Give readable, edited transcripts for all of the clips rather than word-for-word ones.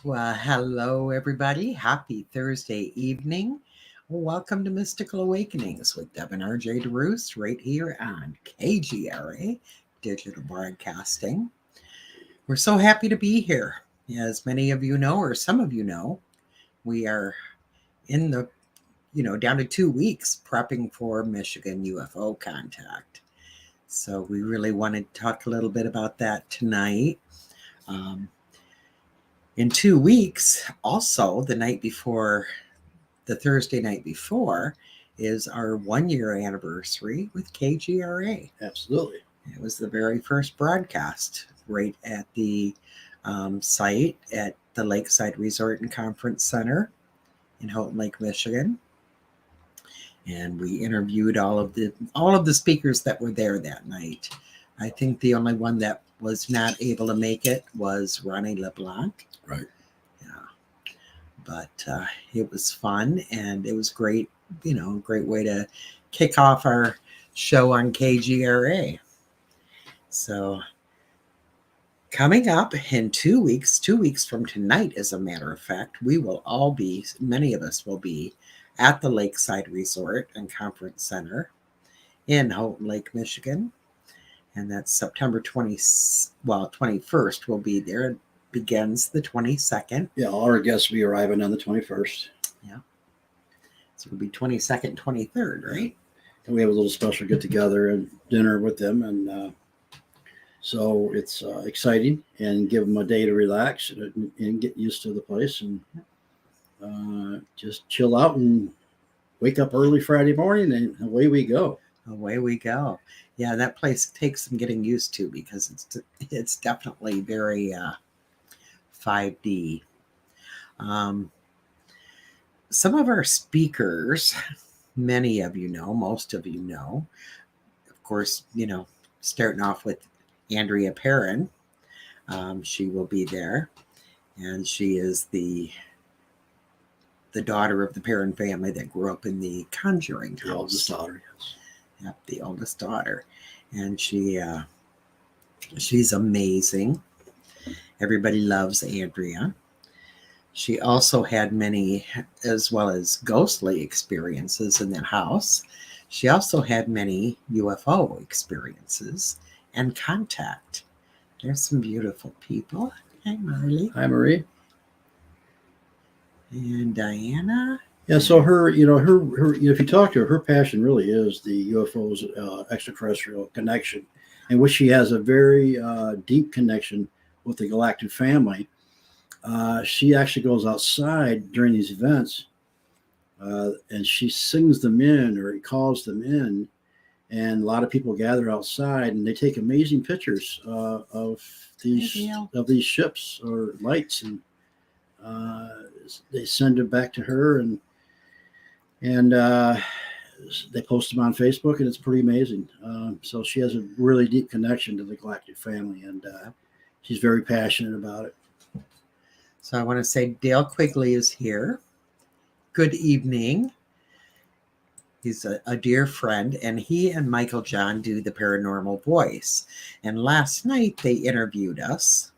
Well, hello, everybody. Happy Thursday evening. Welcome to Mystical Awakenings with Deb and Arjay DeRousse right here on KGRA Digital Broadcasting. We're so happy to be here. As many of you know, or some of you know, we are in the, down to 2 weeks prepping for Michigan UFO Contact. So we really wanted to talk a little bit about that tonight. In 2 weeks, also the night before, the Thursday night before, is our 1-year anniversary with KGRA. Absolutely. It was the very first broadcast right at the site at the Lakeside Resort and Conference Center in Houghton Lake, Michigan. And we interviewed all of the speakers that were there that night. I think the only one that was not able to make it was Ronnie LeBlanc. Right. Yeah. But it was fun, and it was great, great way to kick off our show on KGRA. So coming up in 2 weeks, 2 weeks from tonight, as a matter of fact, many of us will be at the Lakeside Resort and Conference Center in Houghton Lake, Michigan. And that's September 21st. We'll be there. It begins the 22nd. Yeah, all our guests will be arriving on the 21st. Yeah. So it'll be 22nd, 23rd, right? And we have a little special get-together and dinner with them. And so it's exciting, and give them a day to relax and get used to the place, and just chill out and wake up early Friday morning, and away we go. Away we go. Yeah, that place takes some getting used to, because it's definitely very 5D. Some of our speakers, many of you know, most of you know, of course, starting off with Andrea Perrin. She will be there, and she is the daughter of the Perrin family that grew up in the Conjuring house. The oldest daughter, yes. Yep, the oldest daughter. And she's amazing. Everybody loves Andrea. She also had many, as well as ghostly experiences in that house. She also had many UFO experiences and contact. There's some beautiful people. Hi, Marley. Hi, Marie. And Diana. Yeah, so her, if you talk to her, her passion really is the UFOs, extraterrestrial connection, in which she has a very deep connection with the galactic family. She actually goes outside during these events, and she sings them in, or calls them in, and a lot of people gather outside, and they take amazing pictures of these ships or lights, and they send it back to her, and they post them on Facebook, and it's pretty amazing. So she has a really deep connection to the galactic family, and she's very passionate about it. So I want to say Dale Quigley is here. Good evening. He's a dear friend, and he and Michael John do the Paranormal Voice. And last night they interviewed us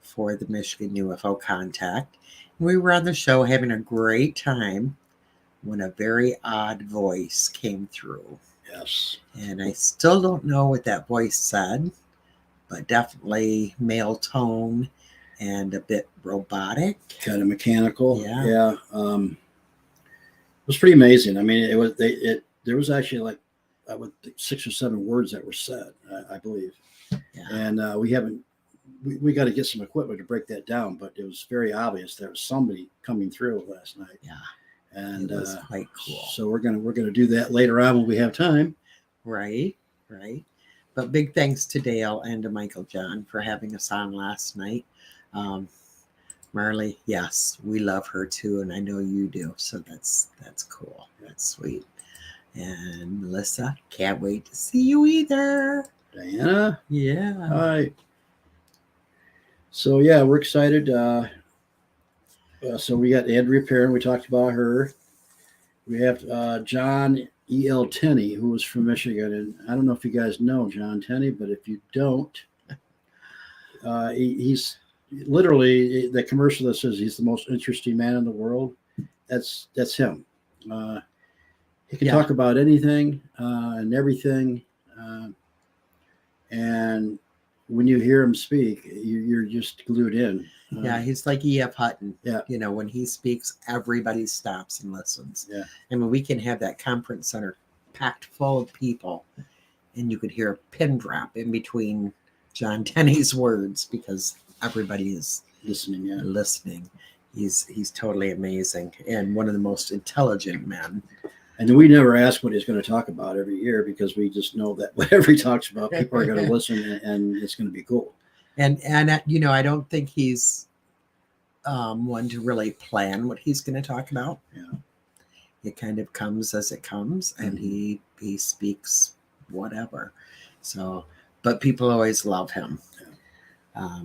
for the Michigan UFO Contact. We were on the show having a great time when a very odd voice came through. Yes. And I still don't know what that voice said, but definitely male tone and a bit robotic. Kind of mechanical. Yeah. It was pretty amazing. I mean, there was actually like 6 or 7 words that were said, I believe. Yeah. And we got to get some equipment to break that down, but it was very obvious there was somebody coming through last night. Yeah. And it was quite cool. So we're gonna do that later on when we have time. Right. But big thanks to Dale and to Michael John for having us on last night. Marley, yes, we love her too, and I know you do. So that's cool. That's sweet. And Melissa, can't wait to see you either. Diana, yeah. Hi. So yeah, we're excited. So we got Andrea Perrin. We talked about her. We have John E.L. Tenney, who was from Michigan. And I don't know if you guys know John Tenney, but if you don't, he's literally the commercial that says he's the most interesting man in the world. That's him. He can talk about anything and everything. And when you hear him speak, you're just glued in. Yeah, he's like E.F. Hutton. Yeah. You know, when he speaks, everybody stops and listens. Yeah. I mean, we can have that conference center packed full of people, and you could hear a pin drop in between John Tenney's words because everybody is listening. Yeah. Listening. He's totally amazing and one of the most intelligent men. And we never ask what he's going to talk about every year because we just know that whatever he talks about, people are going to listen and it's going to be cool. And you know, I don't think he's one to really plan what he's going to talk about. Yeah. It kind of comes as it comes, and he speaks whatever. So, but people always love him. Yeah.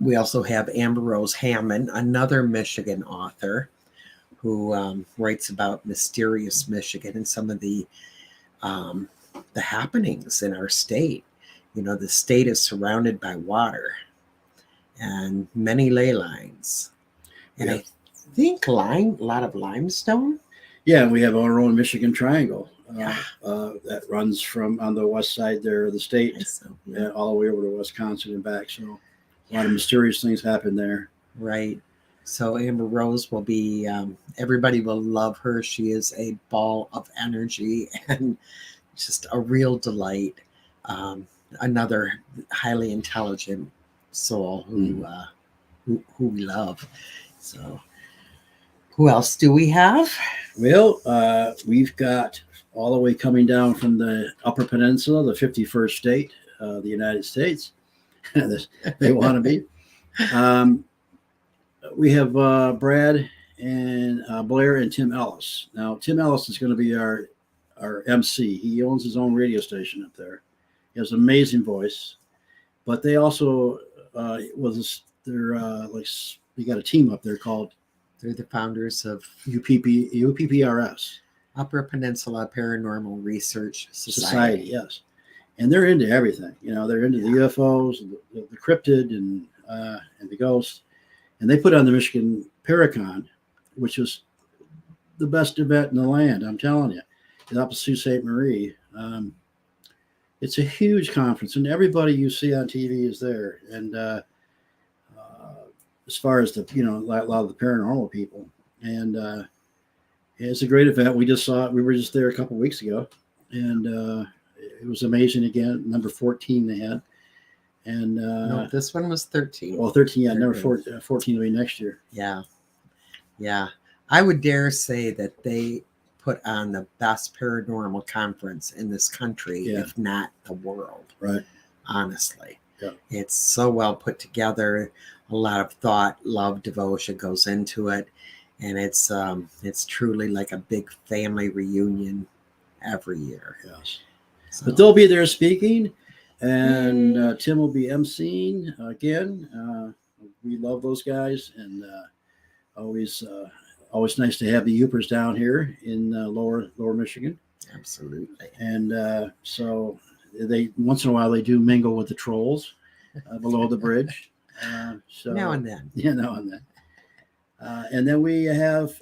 We also have Amber Rose Hammond, another Michigan author, who writes about mysterious Michigan and some of the happenings in our state. You know, the state is surrounded by water and many ley lines, and I think a lot of limestone. Yeah, we have our own Michigan Triangle that runs from on the west side there of the state all the way over to Wisconsin and back. So a lot of mysterious things happen there. Right. So Amber Rose will be, everybody will love her. She is a ball of energy and just a real delight. Another highly intelligent soul who we love. So who else do we have? Well, we've got all the way coming down from the Upper Peninsula, the 51st state of the United States. They want to be. We have Brad and Blair and Tim Ellis. Now, Tim Ellis is going to be our MC. He owns his own radio station up there. He has an amazing voice, but they also they're they got a team up there called. They're the founders of UPPRS, Upper Peninsula Paranormal Research Society. Yes, and they're into everything. You know, they're into the UFOs, the cryptid, and the ghosts. And they put on the Michigan Paracon, which was the best event in the land. I'm telling you, up at Sault Ste. Marie. It's a huge conference, and everybody you see on TV is there. And as far as a lot of the paranormal people, and it's a great event. We just saw it. We were just there a couple of weeks ago, and it was amazing. Again, number 14 they had. And no, this one was 13. Well, 13, yeah, number 14 will be next year. Yeah. I would dare say that they put on the best paranormal conference in this country, if not the world. Right. Honestly. Yeah. It's so well put together. A lot of thought, love, devotion goes into it. And it's truly like a big family reunion every year. Yes. So. But they'll be there speaking. And Tim will be emceeing again. We love those guys, and always nice to have the Upers down here in lower Michigan. Absolutely. And so they once in a while they do mingle with the trolls below the bridge. So now and then. Yeah, now and then. And then we have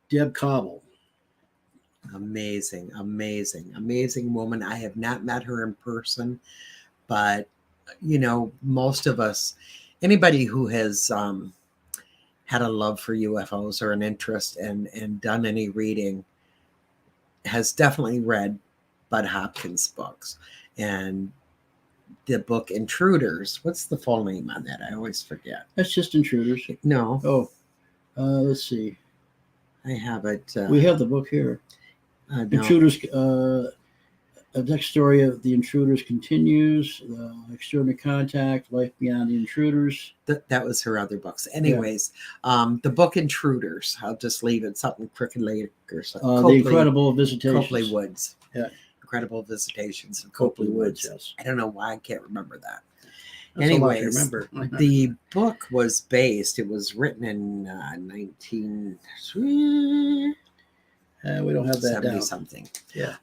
Deb Cobble. Amazing woman. I have not met her in person, but most of us, anybody who has had a love for UFOs or an interest and done any reading has definitely read Bud Hopkins' books. And the book Intruders, what's the full name on that? I always forget. That's just Intruders. No. Oh, let's see. I have it. We have the book here. No. Intruders. The next story of the Intruders continues. Extraordinary Contact, Life Beyond the Intruders. That was her other books. Anyways, the book Intruders. I'll just leave it. Something Crooked Lake or something. The Incredible Visitations. Copley Woods. Yeah. Incredible Visitations of Copley Woods. Yes. I don't know why I can't remember that. That's Anyways, remember. The book was based. It was written in 19. We don't have that 70 down. Something. Yeah.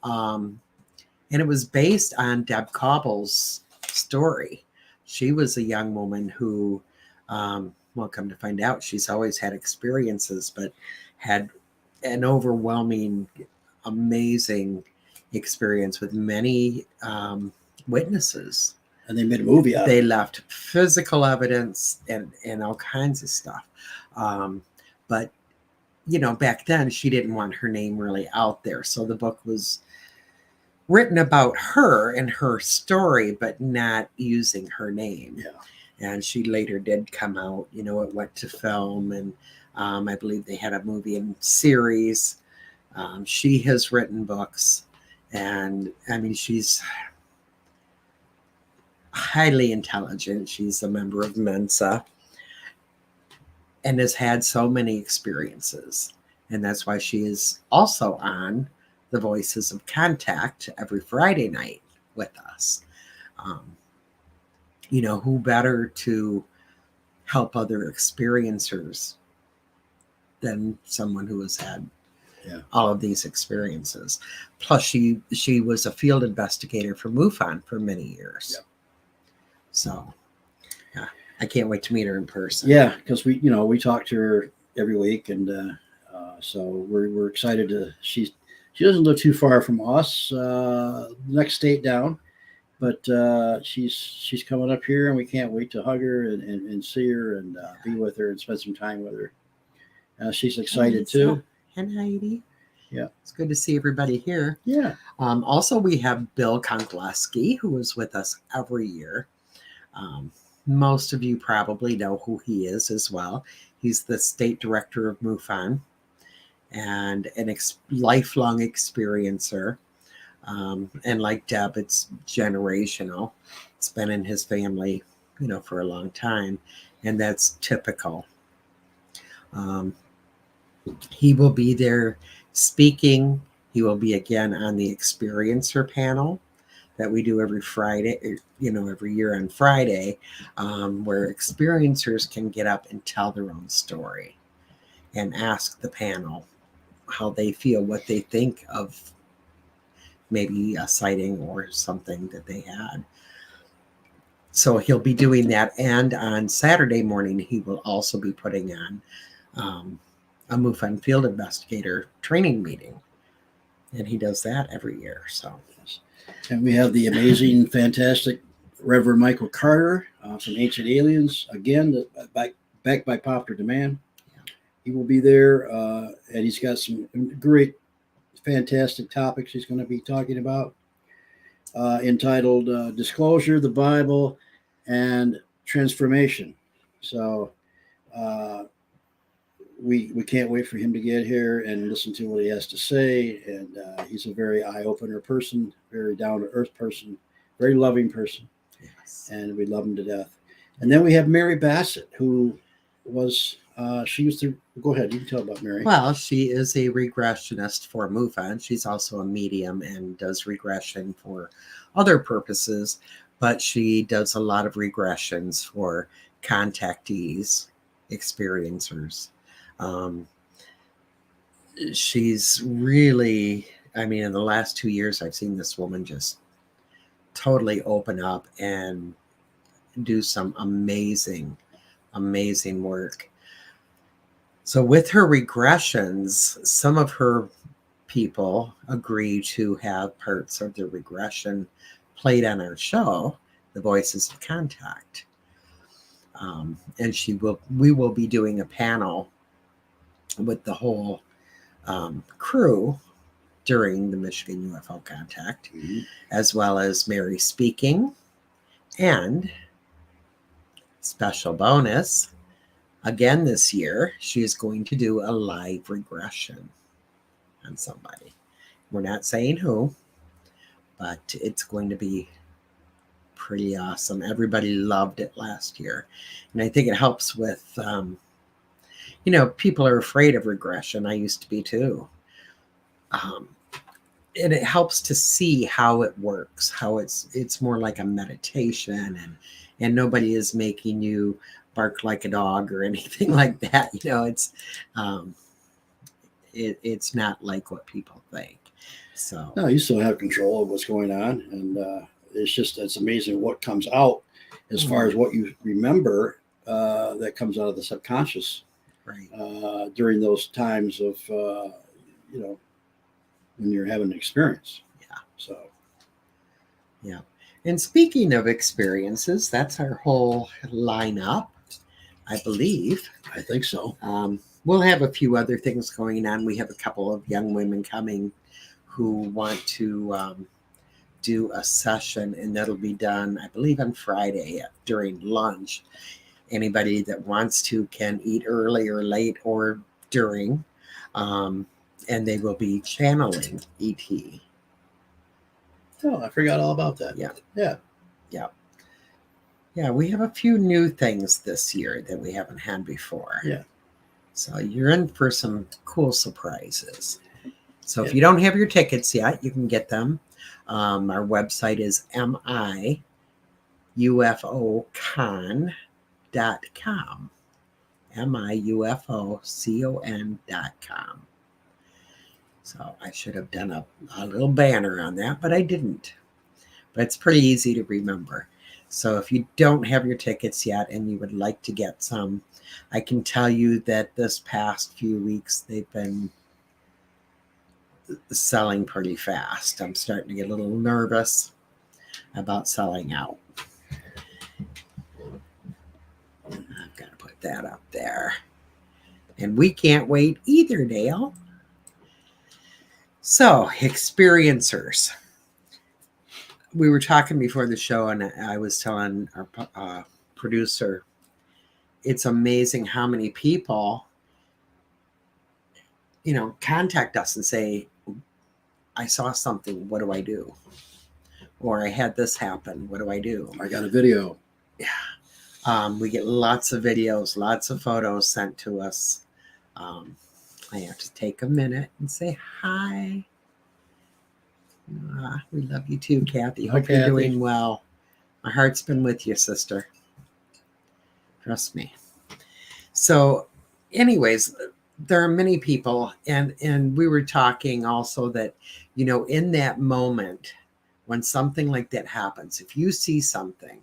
And it was based on Deb Cobble's story, she was a young woman who, well, come to find out, she's always had experiences, but had an overwhelming, amazing experience with many witnesses. And they made a movie out They of it. left physical evidence and all kinds of stuff. But, you know, back then she didn't want her name really out there. So the book was written about her and her story, but not using her name. Yeah. And she later did come out, you know, it went to film, and I believe they had a movie and series. She has written books, and I mean, she's highly intelligent. She's a member of Mensa and has had so many experiences. And that's why she is also on the Voices of Contact every Friday night with us. You know, who better to help other experiencers than someone who has had all of these experiences. Plus, she was a field investigator for MUFON for many years. Yep. So, yeah, I can't wait to meet her in person. Yeah, because we talk to her every week, and so we're excited to. She doesn't live too far from us, next state down, but she's coming up here, and we can't wait to hug her and see her and be with her and spend some time with her. She's excited too. And Heidi. Yeah, it's good to see everybody here. Yeah. Also, we have Bill Konkleski, who is with us every year. Most of you probably know who he is as well. He's the state director of MUFON and an lifelong experiencer. And like Deb, it's generational. It's been in his family, you know, for a long time, and that's typical. He will be there speaking. He will be again on the experiencer panel that we do every Friday, you know, every year on Friday, where experiencers can get up and tell their own story and ask the panel how they feel, what they think of maybe a sighting or something that they had. So he'll be doing that. And on Saturday morning, he will also be putting on a MUFON field investigator training meeting. And he does that every year. So, and we have the amazing, fantastic Reverend Michael Carter from Ancient Aliens, again, backed by popular demand. He will be there, and he's got some great, fantastic topics he's going to be talking about, entitled Disclosure, the Bible, and Transformation. So we can't wait for him to get here and listen to what he has to say. And he's a very eye-opener person, very down-to-earth person, very loving person. yes. And we love him to death. And then we have Mary Bassett, who was... she used to go ahead. You can tell about Mary. Well, she is a regressionist for MUFON. She's also a medium and does regression for other purposes, but she does a lot of regressions for contactees, experiencers. She's really, I mean, in the last 2 years, I've seen this woman just totally open up and do some amazing, amazing work. So with her regressions, some of her people agree to have parts of the regression played on our show, The Voices of Contact. And we will be doing a panel with the whole crew during the Michigan UFO Contact, as well as Mary speaking, and special bonus, again this year, she is going to do a live regression on somebody. We're not saying who, but it's going to be pretty awesome. Everybody loved it last year. And I think it helps with, you know, people are afraid of regression. I used to be too. And it helps to see how it works, how it's more like a meditation, and nobody is making you bark like a dog or anything like that. You know, it's not like what people think. So no, you still have control of what's going on, and it's amazing what comes out as far as what you remember, that comes out of the subconscious Right. during those times of, when you're having an experience. Yeah. So. Yeah. And speaking of experiences, that's our whole lineup, I believe. I think so. We'll have a few other things going on. We have a couple of young women coming who want to do a session, and that'll be done, I believe, on Friday during lunch. Anybody that wants to can eat early or late or during, and they will be channeling ET. Oh, I forgot all about that. Yeah. Yeah. Yeah. Yeah, we have a few new things this year that we haven't had before. Yeah. So you're in for some cool surprises. So if Yeah. you don't have your tickets yet, you can get them. Our website is miufocon.com. miufocon.com. So I should have done a little banner on that, but I didn't. But it's pretty easy to remember. So if you don't have your tickets yet and you would like to get some, I can tell you that this past few weeks they've been selling pretty fast. I'm starting to get a little nervous about selling out. I've got to put that up there. And we can't wait either, Dale. So, experiencers. We were talking before the show, and I was telling our producer, it's amazing how many people, contact us and say, I saw something, what do I do? Or I had this happen, what do I do? I got a video. Yeah. We get lots of videos, lots of photos sent to us. I have to take a minute and say hi. We love you too, Kathy. Hope you're doing well. My heart's been with you, sister. Trust me. So, anyways, there are many people, and we were talking also that, in that moment when something like that happens, if you see something,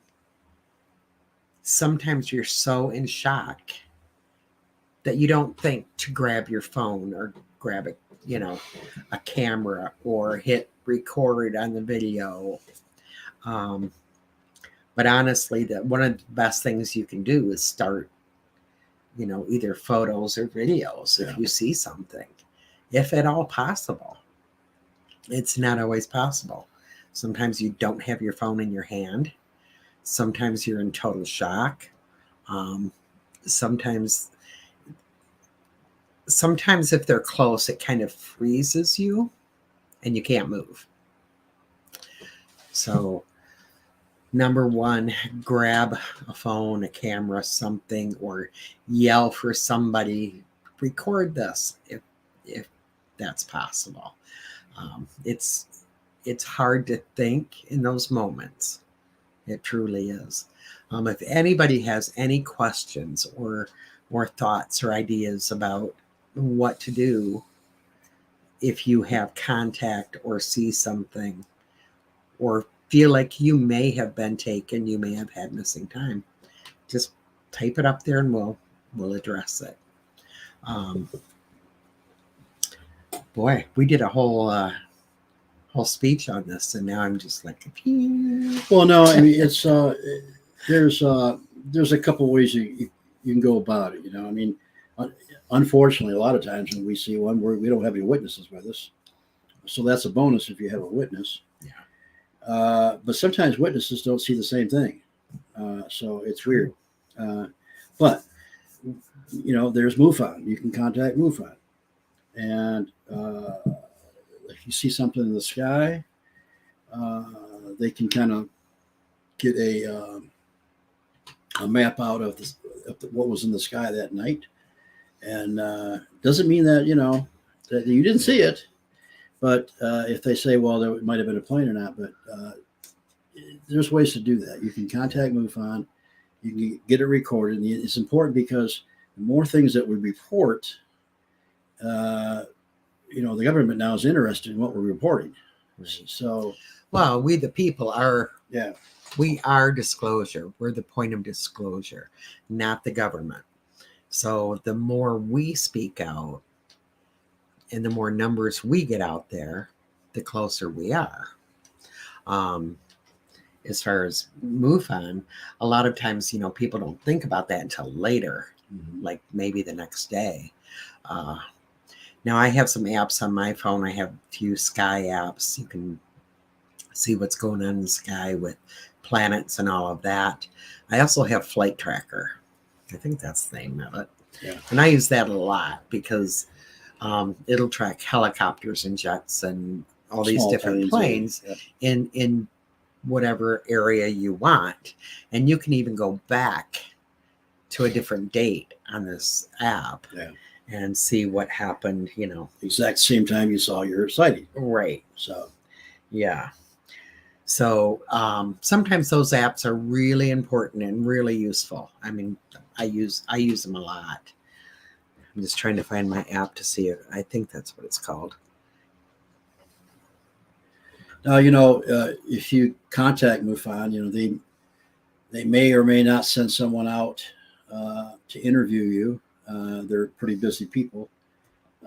sometimes you're so in shock that you don't think to grab your phone or grab a camera or hit record on the video. But honestly, that one of the best things you can do is start, either photos or videos if you see something, if at all possible. It's not always possible. Sometimes you don't have your phone in your hand. Sometimes you're in total shock. Sometimes if they're close, it kind of freezes you and you can't move. So, number one, grab a phone, a camera, something, or yell for somebody, record this if that's possible. It's hard to think in those moments. It truly is. If anybody has any questions or thoughts or ideas about what to do if you have contact or see something or feel like you may have been taken, you may have had missing time, just type it up there and we'll address it. Boy, we did a whole speech on this, and now I'm just like, well, no, I mean, it's there's a couple ways you can go about it. I mean, unfortunately, a lot of times when we see one, we don't have any witnesses with us, so that's a bonus if you have a witness. Yeah. But sometimes witnesses don't see the same thing, so it's weird. But there's MUFON. You can contact MUFON, and if you see something in the sky, they can kind of get a map out of what was in the sky that night, and doesn't mean that that you didn't see it, but if they say, well, there might have been a plane or not, but there's ways to do that. You can contact MUFON, you can get it recorded. And it's important because the more things that we report, the government now is interested in what we're reporting. Right. So, Well, we the people are. Yeah. We are disclosure. We're the point of disclosure, not the government. So the more we speak out and the more numbers we get out there, the closer we are. Um, as far as MUFON, a lot of times, people don't think about that until later, like maybe the next day. Now I have some apps on my phone. I have a few sky apps. You can see what's going on in the sky with planets and all of that. I also have Flight Tracker. I think that's the name of it. Yeah. And I use that a lot because it'll track helicopters and jets and all these Small different planes in whatever area you want. And you can even go back to a different date on this app and see what happened, Exact same time you saw your sighting. Right. So, yeah. So sometimes those apps are really important and really useful. I mean, I use them a lot. I'm just trying to find my app to see it. I think that's what it's called. Now, if you contact MUFON, they may or may not send someone out to interview you. They're pretty busy people,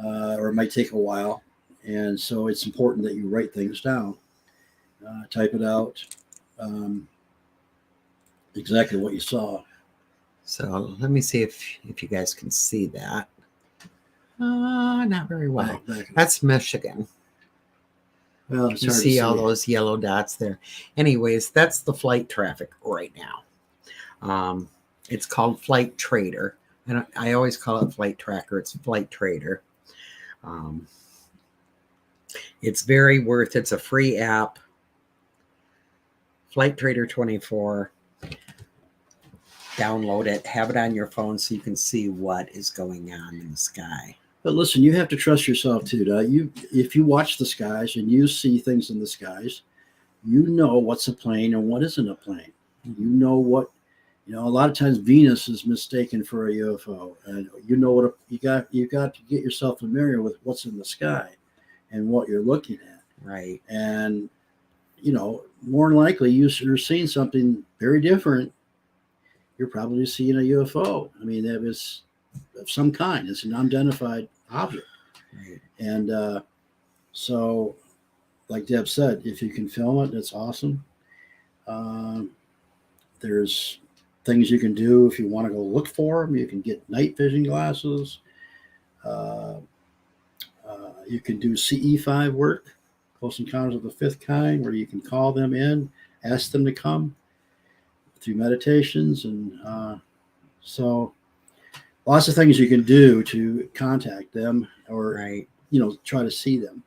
or it might take a while. And so it's important that you write things down, type it out, exactly what you saw. So let me see if you guys can see that. Not very well. That's Michigan. Well, you see all those yellow dots there. Anyways, that's the flight traffic right now. It's called Flight Trader. And I always call it Flight Tracker. It's Flight Trader. It's very worth it. It's a free app. Flight Trader 24. Download it. Have it on your phone so you can see what is going on in the sky. But listen, you have to trust yourself too. If you watch the skies and you see things in the skies, you know what's a plane and what isn't a plane. You know what, a lot of times Venus is mistaken for a UFO, and you got to get yourself familiar with what's in the sky and what you're looking at. Right. And more than likely you're seeing something very different. You're probably seeing a UFO. I mean, that was of some kind. It's an unidentified object. Right. And so, like Deb said, if you can film it, that's awesome. There's things you can do if you want to go look for them. You can get night vision glasses. You can do CE5 work, Close Encounters of the Fifth Kind, where you can call them in, ask them to come through meditations. And so lots of things you can do to contact them or, try to see them.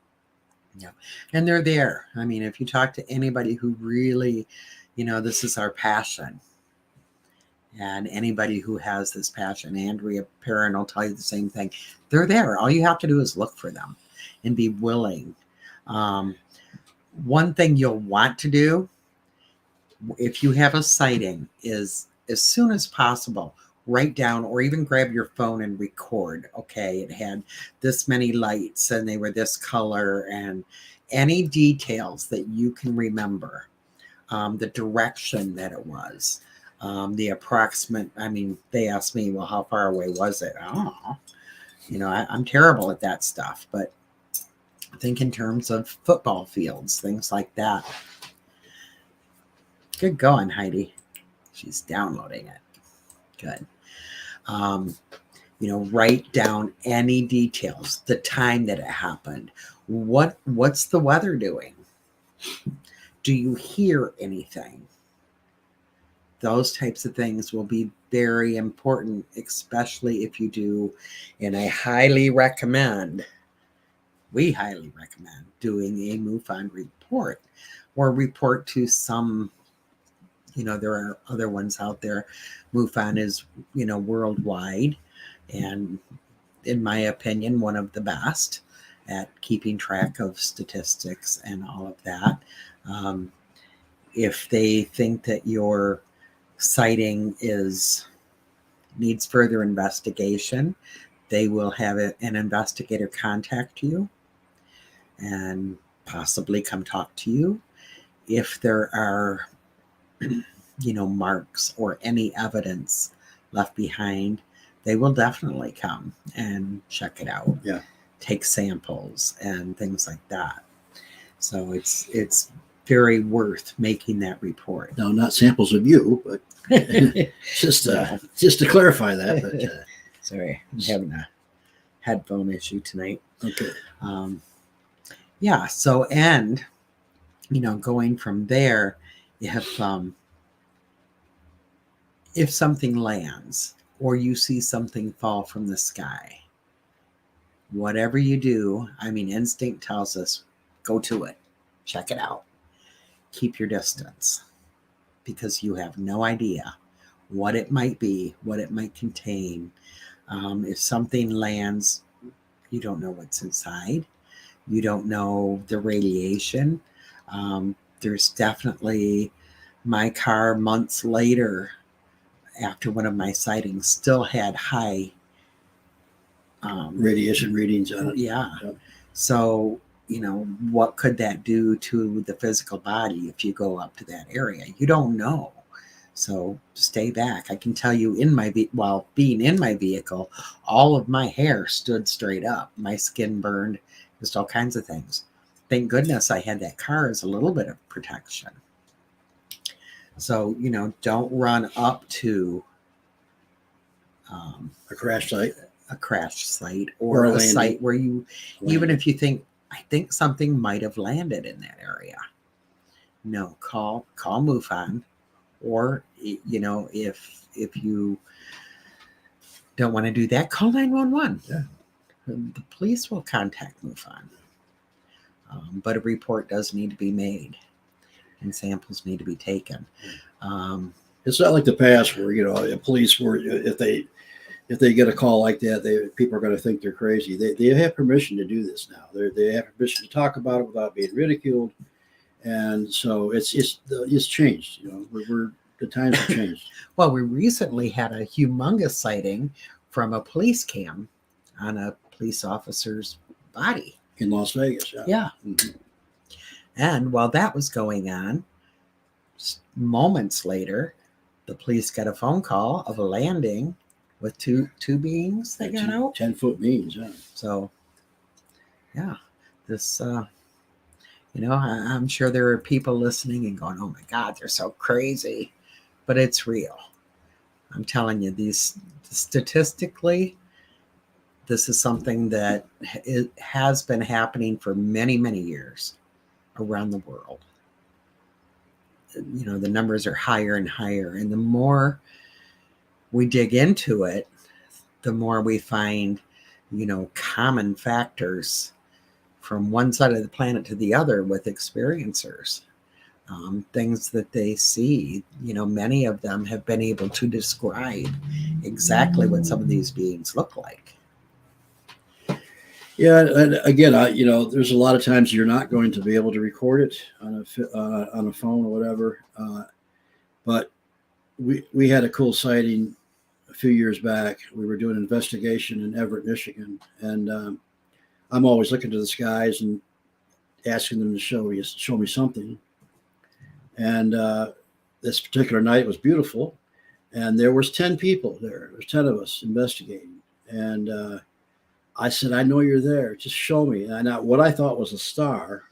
Yeah. And they're there. I mean, if you talk to anybody who really, this is our passion, and anybody who has this passion, Andrea Perrin will tell you the same thing. They're there. All you have to do is look for them and be willing. One thing you'll want to do if you have a sighting is, as soon as possible, write down or even grab your phone and record. Okay, it had this many lights and they were this color, and any details that you can remember, the direction that it was, the approximate. I mean, they asked me, well, how far away was it? I don't know. I'm terrible at that stuff, but think in terms of football fields, things like that. Good going, Heidi. She's downloading it. Good. Write down any details, the time that it happened. What's the weather doing? Do you hear anything? Those types of things will be very important, especially if you do, and we highly recommend doing a MUFON report, or report to some, there are other ones out there. MUFON is, worldwide, and in my opinion, one of the best at keeping track of statistics and all of that. If they think that your sighting needs further investigation, they will have an investigator contact you and possibly come talk to you if there are, marks or any evidence left behind, they will definitely come and check it out. Yeah. Take samples and things like that. So it's very worth making that report. No, not samples of you, but just to clarify that. But, sorry, I'm having a headphone issue tonight. Okay. Yeah. So, and going from there, if something lands or you see something fall from the sky, whatever you do, instinct tells us, go to it, check it out, keep your distance, because you have no idea what it might be, what it might contain. If something lands, you don't know what's inside. You don't know the radiation. There's definitely my car months later, after one of my sightings, still had high radiation readings on it. Yeah. So, what could that do to the physical body if you go up to that area? You don't know. So stay back. I can tell you, being in my vehicle, all of my hair stood straight up. My skin burned, just all kinds of things. Thank goodness I had that car as a little bit of protection. So, don't run up to a crash site. Or a site where even if you think, I think something might have landed in that area. No, call MUFON, or if you don't want to do that, call 911. Yeah. The police will contact MUFON. But a report does need to be made, and samples need to be taken. It's not like the past where the police were, if they get a call like that, people are going to think they're crazy. They have permission to do this now. They have permission to talk about it without being ridiculed, and so it's changed. The times have changed. Well, we recently had a humongous sighting from a police cam on a police officer's body in Las Vegas. Yeah. Mm-hmm. And while that was going on, moments later, the police got a phone call of a landing with two beings that got out. 10-foot beings, yeah. So, yeah, this, I'm sure there are people listening and going, oh my God, they're so crazy. But it's real. I'm telling you, statistically, this is something that has been happening for many, many years around the world. The numbers are higher and higher. And the more we dig into it, the more we find, common factors from one side of the planet to the other with experiencers. Things that they see, many of them have been able to describe exactly what some of these beings look like. Yeah, and again, there's a lot of times you're not going to be able to record it on a phone or whatever. But we had a cool sighting a few years back. We were doing an investigation in Everett, Michigan, and I'm always looking to the skies and asking them to show me something. And this particular night was beautiful, and there was 10 people there. There was 10 of us investigating, and I said, I know you're there. Just show me. And what I thought was a star,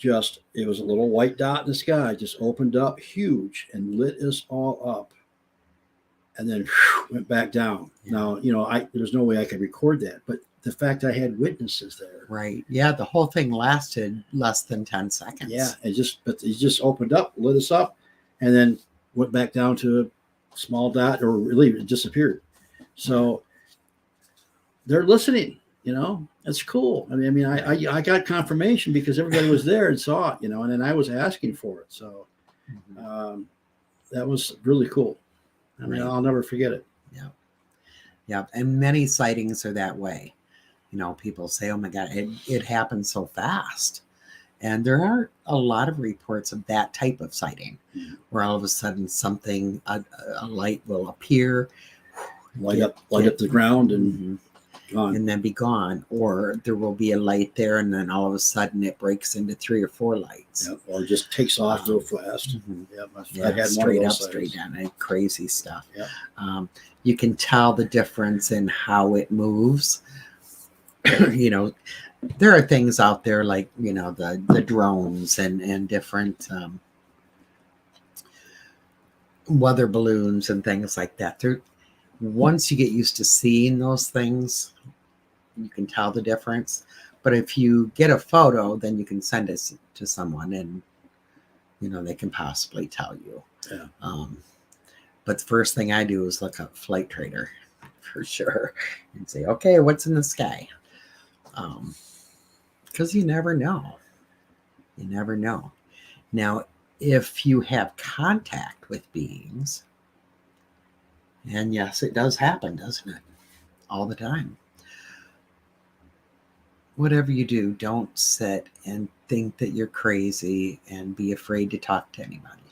it was a little white dot in the sky, just opened up huge and lit us all up. And then went back down. Yeah. Now, there's no way I could record that, but the fact I had witnesses there. Right. Yeah. The whole thing lasted less than 10 seconds. Yeah. It just opened up, lit us up, and then went back down to a small dot, or really it disappeared. So they're listening, it's cool. I got confirmation because everybody was there and saw it, and then I was asking for it. So that was really cool. Right. I'll never forget it. Yeah. Yeah. And many sightings are that way. People say, oh my God, it happened so fast. And there are a lot of reports of that type of sighting, where all of a sudden something, a light will appear, light up the ground, and Gone. and then be gone, or there will be a light there and then all of a sudden it breaks into 3 or 4 lights. Yep. Or just takes off real fast. Mhm. Yep. Yeah, I had straight one of up, those straight things. down, crazy stuff. Yep. You can tell the difference in how it moves. You know, there are things out there like, you know, the drones and different weather balloons and things like that. Once you get used to seeing those things, you can tell the difference. But if you get a photo, then you can send it to someone and, you know, they can possibly tell you. Yeah. But the first thing I do is look up Flight Trader for sure and say, okay, what's in the sky? Because you never know. You never know. Now, if you have contact with beings, and yes, it does happen, doesn't it? All the time. Whatever you do, don't sit and think that you're crazy and be afraid to talk to anybody.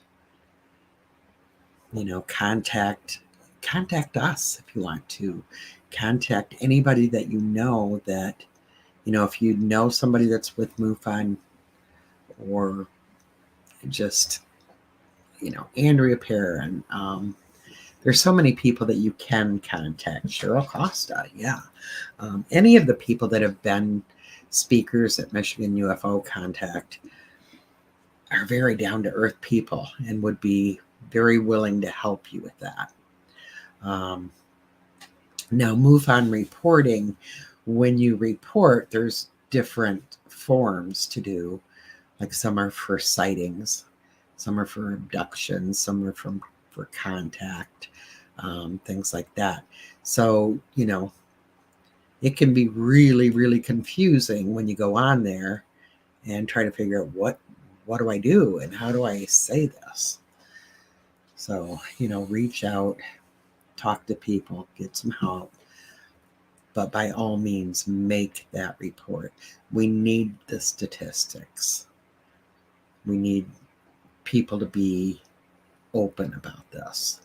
You know, contact us if you want to. Contact anybody that you know that, you know, if you know somebody that's with MUFON, or just, you know, Andrea Perrin. There's so many people that you can contact. Cheryl Costa, yeah. Any of the people that have been speakers at Michigan UFO Contact are very down-to-earth people and would be very willing to help you with that. Now, MUFON reporting, when you report, there's different forms to do. Like some are for sightings, some are for abductions, some are for contact, things like that. So, you know, it can be really, really confusing when you go on there and try to figure out what do I do and how do I say this. So, you know, reach out, talk to people, get some help. But by all means, make that report. We need the statistics. We need people to be open about this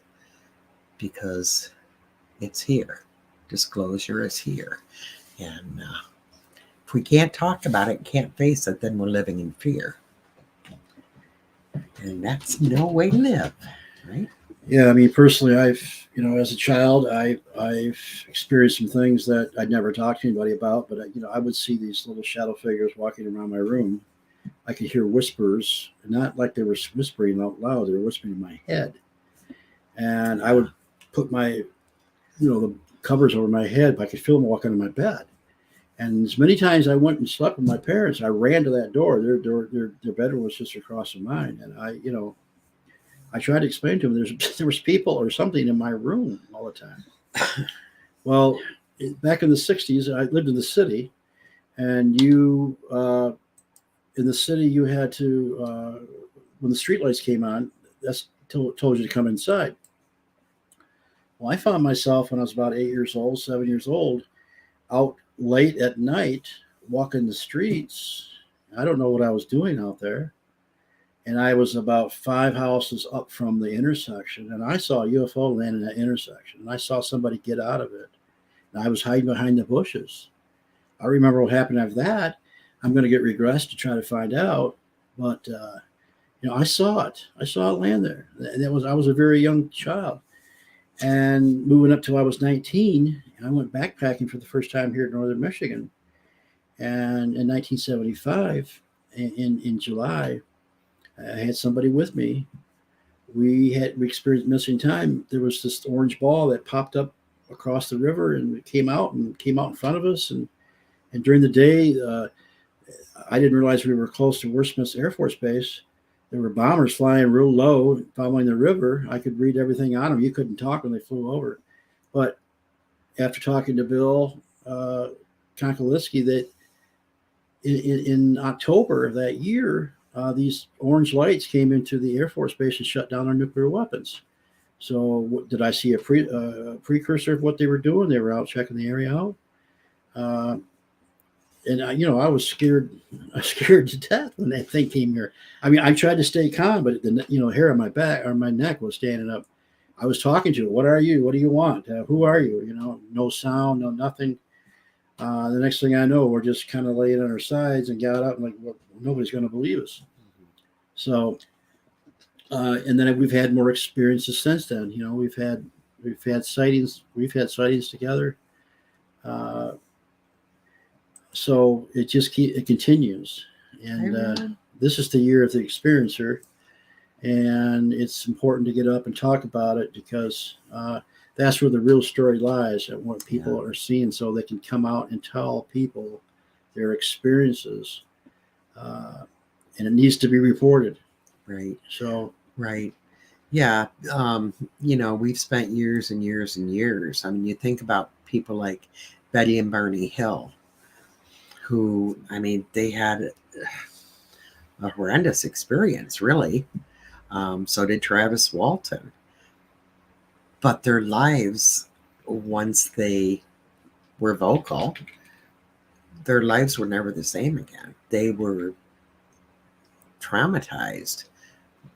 because it's here. Disclosure is here. And if we can't talk about it, can't face it, then we're living in fear. And that's no way to live, right? Yeah, I mean, personally, you know, as a child, I've experienced some things that I'd never talked to anybody about, but you know, I would see these little shadow figures walking around my room. I could hear whispers, not like they were whispering out loud; they were whispering in my head, and I would put my, you know, the covers over my head, but I could feel them walking in my bed. And as many times I went and slept with my parents, I ran to that door. Their bedroom was just across from mine, and you know, I tried to explain to them there was people or something in my room all the time. Well, back in the '60s, I lived in the city, and in the city you had to when the streetlights came on, that's told you to come inside. Well, I found myself when I was about 8 years old, 7 years old, out late at night walking the streets. I don't know what I was doing out there. And I was about 5 houses up from the intersection, and I saw a UFO land in that intersection, and I saw somebody get out of it. And I was hiding behind the bushes. I remember what happened after that. I'm going to get regressed to try to find out, but you know, I saw it. I saw it land there. And I was a very young child, and moving up till I was 19, I went backpacking for the first time here in northern Michigan, and in 1975, in July. I had somebody with me. We experienced missing time. There was this orange ball that popped up across the river, and it came out in front of us. And during the day, I didn't realize we were close to Wordsmith Air Force Base. There were bombers flying real low, following the river. I could read everything on them. You couldn't talk when they flew over. But after talking to Bill Konkoliski, that in October of that year, these orange lights came into the Air Force Base and shut down our nuclear weapons. So did I see a precursor of what they were doing? They were out checking the area out. And you know, I was scared to death when that thing came here. I mean, I tried to stay calm, but the, you know, hair on my back or my neck was standing up. I was talking to it. What are you? What do you want? Who are you? You know, no sound, no nothing. The next thing I know, we're just kind of laying on our sides and got up and like, well, nobody's going to believe us. So, and then we've had more experiences since then. You know, we've had sightings. We've had sightings together. So it continues. And this is the year of the experiencer. And it's important to get up and talk about it because that's where the real story lies and what people are seeing, so they can come out and tell people their experiences. And it needs to be reported. Right. So. Right. Yeah. You know, we've spent years and years and years. I mean, you think about people like Betty and Barney Hill, who, I mean, they had a horrendous experience, really. So did Travis Walton. But their lives, once they were vocal, their lives were never the same again. They were traumatized,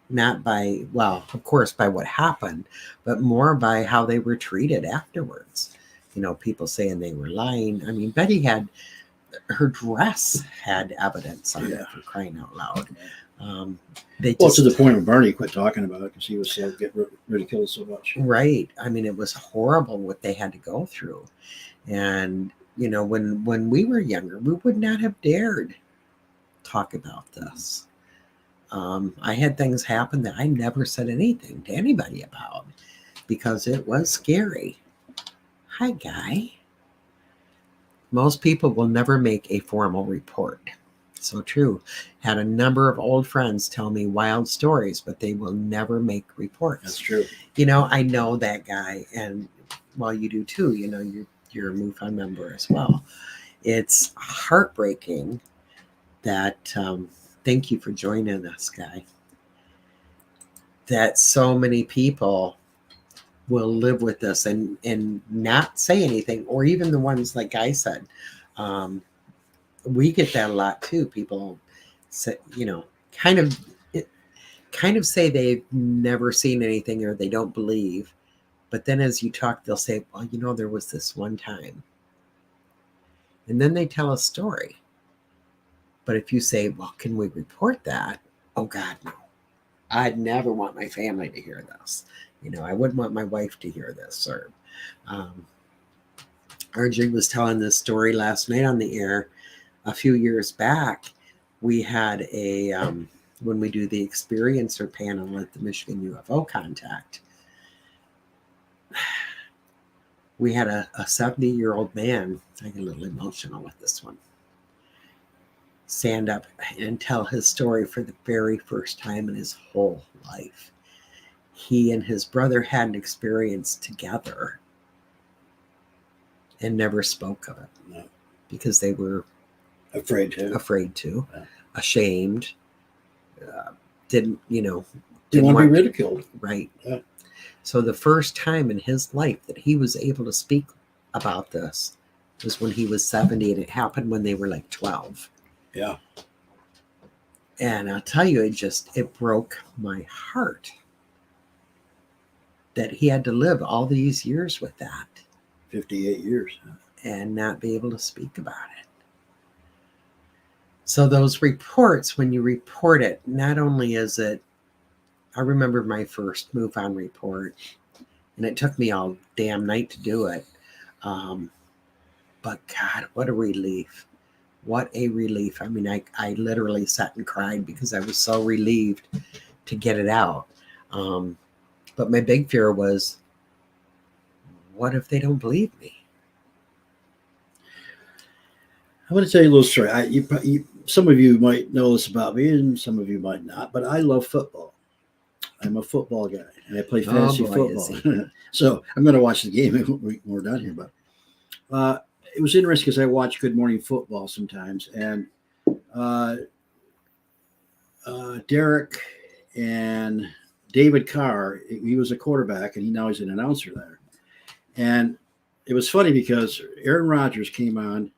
not by, well, of course, by what happened, but more by how they were treated afterwards. You know, people saying they were lying. I mean, Betty had, her dress had evidence on it, for crying out loud. To the point where Barney quit talking about it because he was so getting ridiculed so much. Right. I mean, it was horrible what they had to go through. And, you know, when we were younger, we would not have dared talk about this. I had things happen that I never said anything to anybody about because it was scary. Hi, Guy. Most people will never make a formal report. So true. Had a number of old friends tell me wild stories, but they will never make reports. That's true. You know, I know that guy, and well, you do too. You know, you're a MUFON member as well. It's heartbreaking that, thank you for joining us, Guy, that so many people will live with this and not say anything, or even the ones like I said. We get that a lot too. People say, you know, kind of say they've never seen anything or they don't believe. But then as you talk, they'll say, well, you know, there was this one time. And then they tell a story. But if you say, well, can we report that? Oh, God, no. I'd never want my family to hear this. You know, I wouldn't want my wife to hear this. Or Arjay was telling this story last night on the air. A few years back, we had a, when we do the experiencer panel at the Michigan UFO Contact, we had a 70-year-old man, I get a little emotional with this one, stand up and tell his story for the very first time in his whole life. He and his brother had an experience together and never spoke of it because they were afraid to, ashamed, didn't want to be ridiculed. Right. Yeah. So the first time in his life that he was able to speak about this was when he was 70, and it happened when they were like 12. Yeah. And I'll tell you, it broke my heart that he had to live all these years with that. 58 years. And not be able to speak about it. So those reports, when you report it, not only is it, I remember my first MUFON report, and it took me all damn night to do it. But God, what a relief. What a relief. I mean, I literally sat and cried because I was so relieved to get it out. But my big fear was, what if they don't believe me? I want to tell you a little story. Some of you might know this about me, and some of you might not, but I love football. I'm a football guy, and I play fantasy football. So I'm going to watch the game when we're done here. But it was interesting because I watch Good Morning Football sometimes, and Derek and David Carr, he was a quarterback, and now he's an announcer there. And it was funny because Aaron Rodgers came on,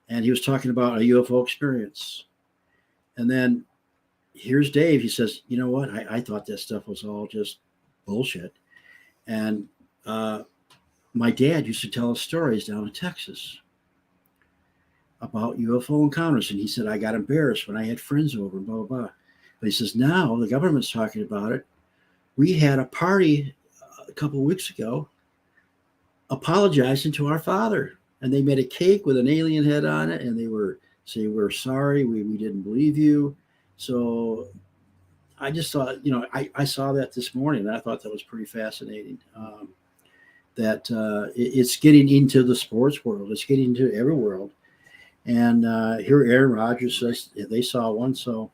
and he was talking about a UFO experience. And then here's Dave. He says, you know what? I thought that stuff was all just bullshit. And my dad used to tell us stories down in Texas. about UFO encounters. And he said, I got embarrassed when I had friends over, blah, blah, blah. But he says, now the government's talking about it. We had a party a couple of weeks ago apologizing to our father. And they made a cake with an alien head on it. And they were saying, we're sorry. We didn't believe you. So I just thought, I saw that this morning. And I thought that was pretty fascinating. That it's getting into the sports world. It's getting into every world. And here Aaron Rodgers says they saw one. So,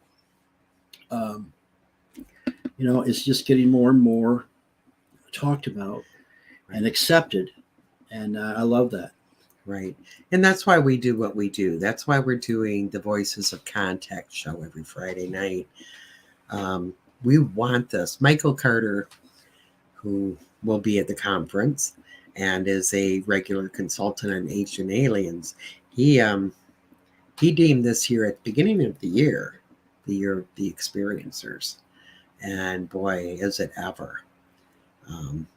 it's just getting more and more talked about and accepted. And I love that. Right. And that's why we do what we do. That's why we're doing the Voices of Contact show every Friday night. We want this. Michael Carter, who will be at the conference and is a regular consultant on ancient aliens, he deemed this year at the beginning of the year of the experiencers. And boy, is it ever.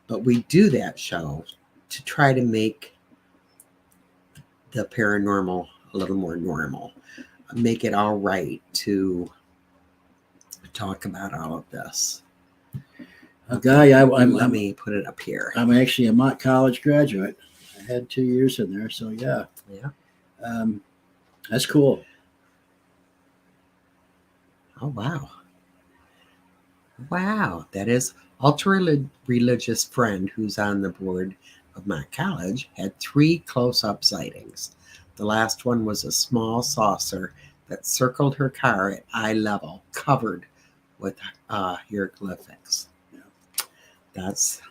But we do that show to try to make the paranormal a little more normal, make it all right to talk about all of this. A guy, let me put it up here. I'm actually a Mott College graduate. I had 2 years in there, so yeah. That's cool. Oh wow! That is ultra religious friend who's on the board of Mott College had 3 close-up sightings. The last one was a small saucer that circled her car at eye level, covered with hieroglyphics. That's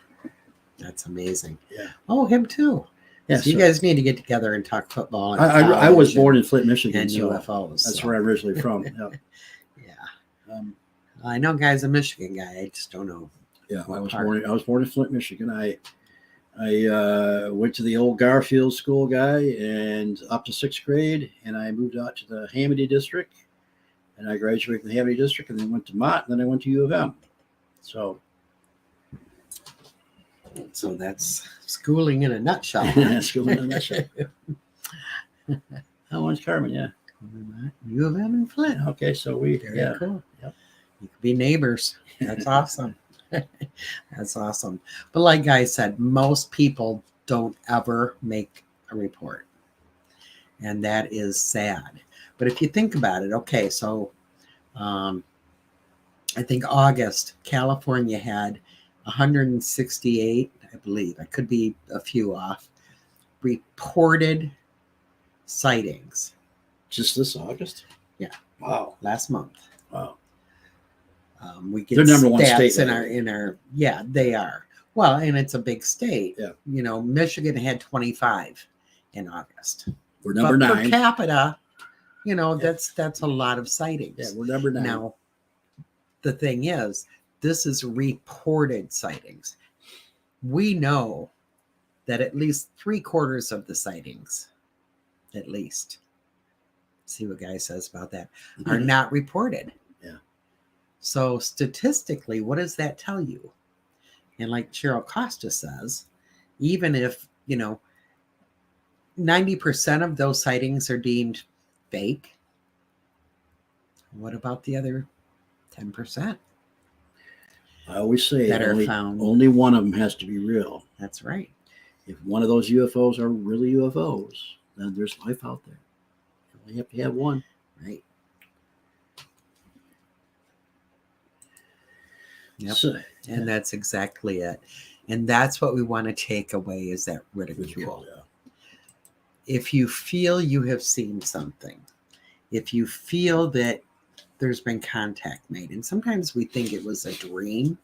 amazing. Yeah. Oh, him too. Yeah, so you guys need to get together and talk football. And I was born in Flint, Michigan, and so UFOs. That's where I'm originally from. Yeah. I know guys a Michigan guy. I just don't know. Yeah, I was born in Flint, Michigan. I went to the old Garfield school guy and up to 6th grade, and I moved out to the Hamady district, and I graduated from the Hamady district, and then went to Mott, and then I went to U of M. So that's schooling in a nutshell. Schooling in a nutshell. How one's Carmen? Yeah. U of M and Flint. Okay, so Very cool. Yep. You could be neighbors. That's awesome. That's awesome. But like I said, most people don't ever make a report. And that is sad. But if you think about it, okay, so I think August, California had 168, I believe, I could be a few off, reported sightings. Just this August? Yeah. Wow. Last month. Wow. We get They're number one stats state in our yeah, they are. Well, and it's a big state. Yeah. Michigan had 25 in August. We're number 9. Per capita, that's a lot of sightings. Yeah, we're number 9. Now, the thing is, this is reported sightings. We know that at least 3/4 of the sightings, at least, see what Guy says about that, are not reported. Yeah. So statistically, what does that tell you? And like Cheryl Costa says, even if, 90% of those sightings are deemed fake, what about the other 10%? I always say that are found. Only one of them has to be real. That's right. If one of those UFOs are really UFOs, then there's life out there. You only have to have one. Right. Yep. And that's exactly it. And that's what we want to take away is that ridicule. Yeah. If you feel you have seen something, if you feel that there's been contact made, and sometimes we think it was a dream.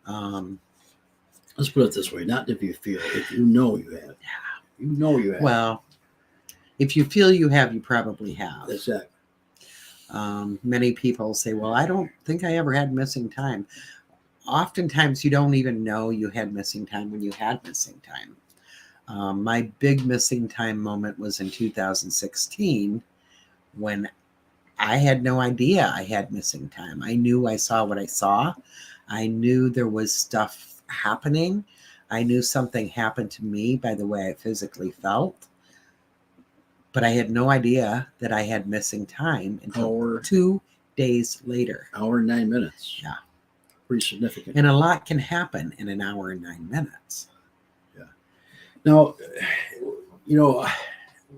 Let's put it this way, not if you feel, if you know you have. Yeah. You know you have. Well, if you feel you have, you probably have. Exactly. Many people say, well, I don't think I ever had missing time. Oftentimes, you don't even know you had missing time when you had missing time. My big missing time moment was in 2016 when I had no idea I had missing time. I knew I saw what I saw. I knew there was stuff happening. I knew something happened to me by the way I physically felt. But I had no idea that I had missing time until 2 days later. Hour and 9 minutes. Yeah. Pretty significant. And a lot can happen in an hour and 9 minutes. Yeah. Now, you know,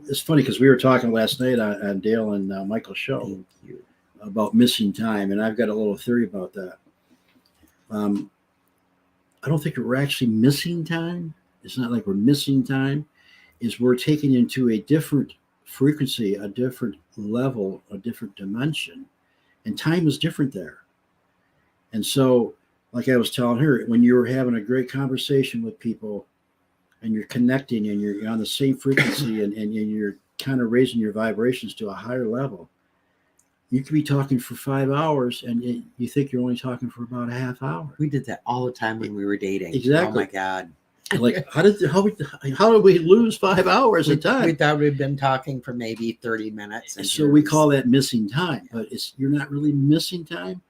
it's funny because we were talking last night on Dale and Michael's show. Thank you. About missing time, and I've got a little theory about that. I don't think we're actually missing time. It's not like we're missing time. Is we're taking into a different frequency, a different level, a different dimension, and time is different there. And so, like I was telling her, when you're having a great conversation with people, and you're connecting, and you're on the same frequency, and you're kind of raising your vibrations to a higher level, you could be talking for 5 hours, and you think you're only talking for about a half hour. We did that all the time when we were dating. Exactly. Oh my God. Like, how did we lose 5 hours of time? We thought we'd been talking for maybe 30 minutes. And so we call that missing time, but you're not really missing time.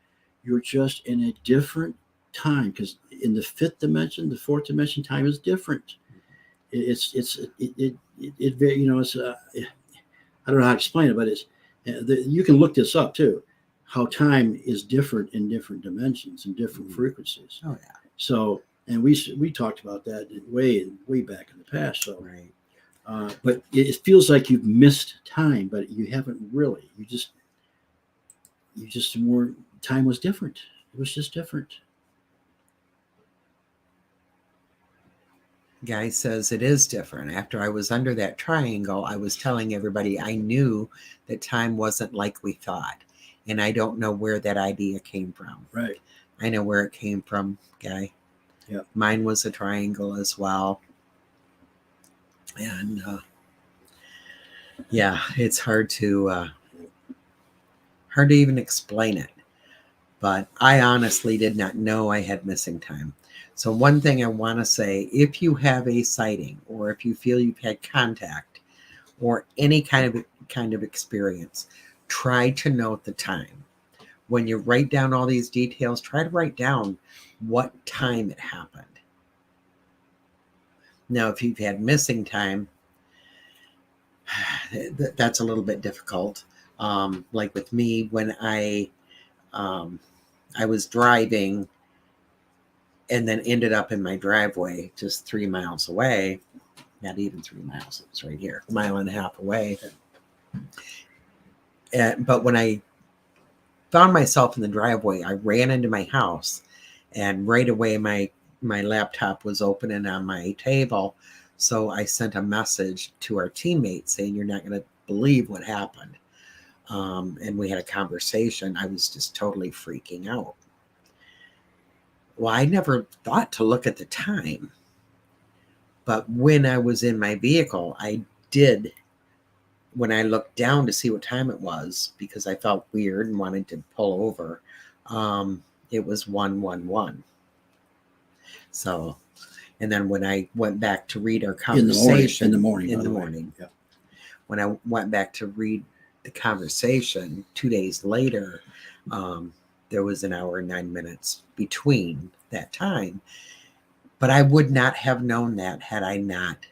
You're just in a different time, because in the fifth dimension, the fourth dimension, time is different. It's very, it's I don't know how to explain it, but you can look this up too, how time is different in different dimensions and different frequencies. Oh yeah. So, and we talked about that way back in the past. So, right. But it feels like you've missed time, but you haven't really. You just weren't. Time was different. It was just different. Guy says it is different. After I was under that triangle, I was telling everybody I knew that time wasn't like we thought. And I don't know where that idea came from. Right. I know where it came from, Guy. Yeah. Mine was a triangle as well. And yeah, it's hard to even explain it. But I honestly did not know I had missing time. So one thing I want to say, if you have a sighting, or if you feel you've had contact, or any kind of experience, try to note the time. When you write down all these details, try to write down what time it happened. Now, if you've had missing time, that's a little bit difficult. Like with me, when I was driving and then ended up in my driveway just 3 miles away, not even 3 miles, it was right here, 1.5 miles away. But when I found myself in the driveway, I ran into my house, and right away my laptop was opening on my table. So I sent a message to our teammate saying, "You're not going to believe what happened." And we had a conversation. I was just totally freaking out. Well, I never thought to look at the time. But when I was in my vehicle, I did. When I looked down to see what time it was, because I felt weird and wanted to pull over, it was 1:11. So, and then when I went back to read our conversation in the morning, yeah. When I went back to read the conversation 2 days later, there was 1 hour and 9 minutes between that time. But I would not have known that had I not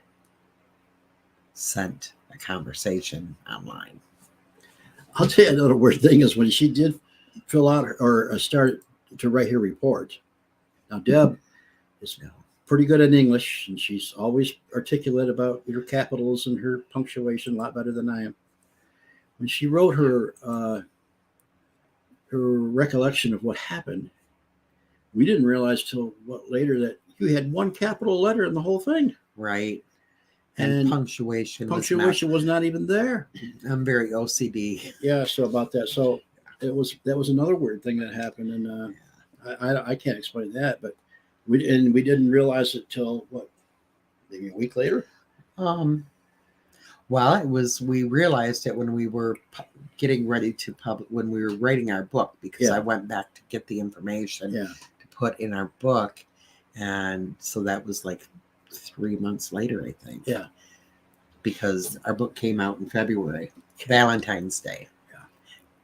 sent a conversation online. I'll tell you another weird thing is when she did fill out or start to write her report. Now, Deb is pretty good at English, and she's always articulate about her capitals and her punctuation a lot better than I am. When she wrote her recollection of what happened, we didn't realize till later that you had one capital letter in the whole thing. Right. And punctuation was not even there. I'm very OCD. Yeah, so about that. So that was another weird thing that happened, and I can't explain that, but we didn't realize it till maybe a week later. Well, we realized it when we were getting ready to when we were writing our book, because I went back to get the information to put in our book, and so that was like 3 months later, I think. Yeah. Because our book came out in February, Valentine's Day. Yeah.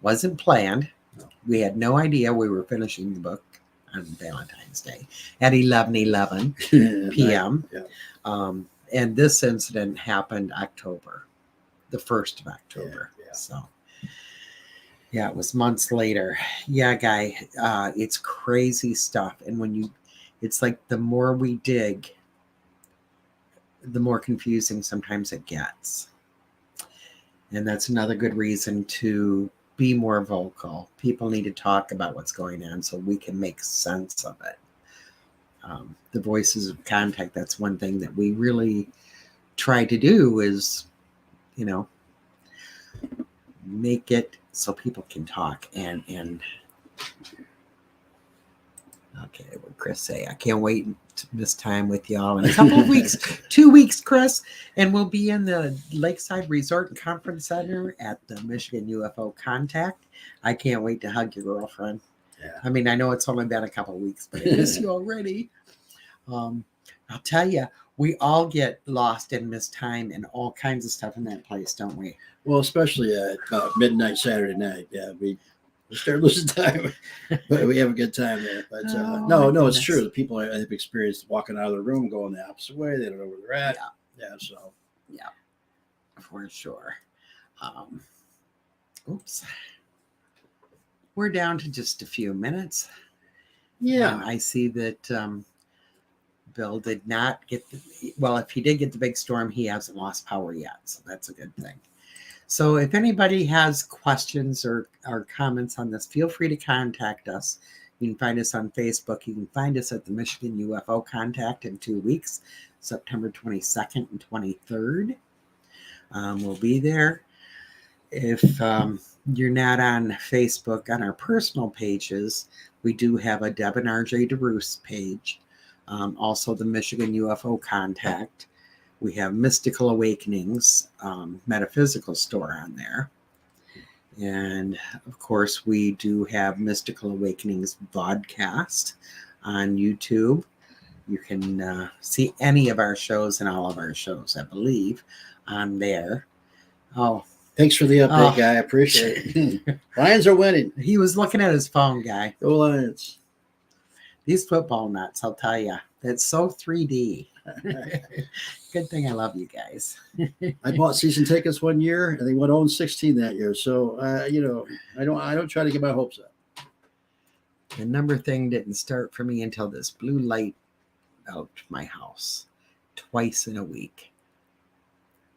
Wasn't planned. No. We had no idea we were finishing the book on Valentine's Day at 11:11 p.m. Yeah. And this incident happened October. the 1st of October. Yeah. So, yeah, it was months later. Yeah, guy, it's crazy stuff. And it's like the more we dig, the more confusing sometimes it gets. And that's another good reason to be more vocal. People need to talk about what's going on so we can make sense of it. The Voices of Contact, that's one thing that we really try to do is, make it so people can talk. And okay, what would Chris say? I can't wait to miss time with y'all in a couple of weeks, 2 weeks, Chris. And we'll be in the Lakeside Resort and Conference Center at the Michigan UFO Contact. I can't wait to hug your girlfriend. Yeah. I mean, I know it's only been a couple of weeks, but I miss you already. I'll tell you, we all get lost and miss time and all kinds of stuff in that place, don't we? Well, especially at about midnight Saturday night. Yeah, we start losing time, but we have a good time there. But no, it's true. The people have experienced walking out of the room, going the opposite way. They don't know where they're at. Yeah. So. Yeah, for sure. Oops. We're down to just a few minutes. Yeah. I see that Bill did not get if he did get the big storm, he hasn't lost power yet. So that's a good thing. So if anybody has questions or comments on this, feel free to contact us. You can find us on Facebook. You can find us at the Michigan UFO Contact in 2 weeks, September 22nd and 23rd. We'll be there. If you're not on Facebook, on our personal pages, we do have a Deb and Arjay DeRousse page. Also the Michigan UFO Contact. We have Mystical Awakenings metaphysical store on there. And of course, we do have Mystical Awakenings vodcast on YouTube. You can see any of our shows and all of our shows, I believe, on there. Oh, thanks for the update, guy. I appreciate it. Lions are winning. He was looking at his phone, guy. Go Lions. These football nuts, I'll tell you. That's so 3D. Good thing I love you guys. I bought season tickets one year, and they went 0-16 that year. So I don't try to get my hopes up. The number thing didn't start for me until this blue light out my house twice in a week.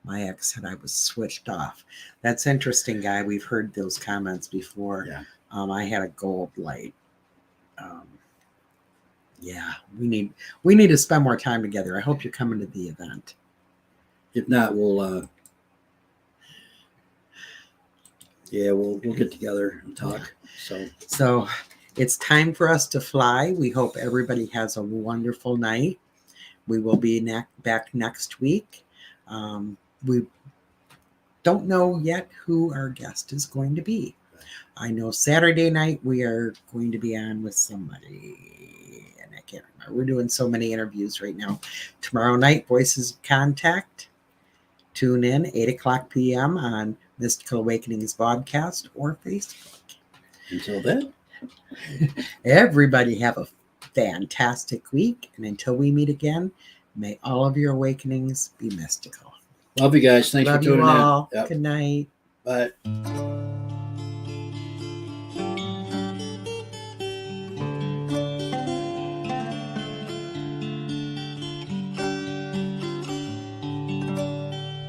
My ex said I was switched off. That's interesting, guy. We've heard those comments before. Yeah. I had a gold light. Yeah, we need to spend more time together. I hope you're coming to the event. If not, we'll get together and talk. Yeah. So it's time for us to fly. We hope everybody has a wonderful night. We will be back next week. We don't know yet who our guest is going to be. I know Saturday night we are going to be on with somebody, and I can't remember. We're doing so many interviews right now. Tomorrow night, Voices of Contact. Tune in 8:00 p.m. on Mystical Awakenings podcast or Facebook. Until then, everybody have a fantastic week, and until we meet again, may all of your awakenings be mystical. Love you guys. Thanks for tuning in. Love you all. Yep. Good night. Bye.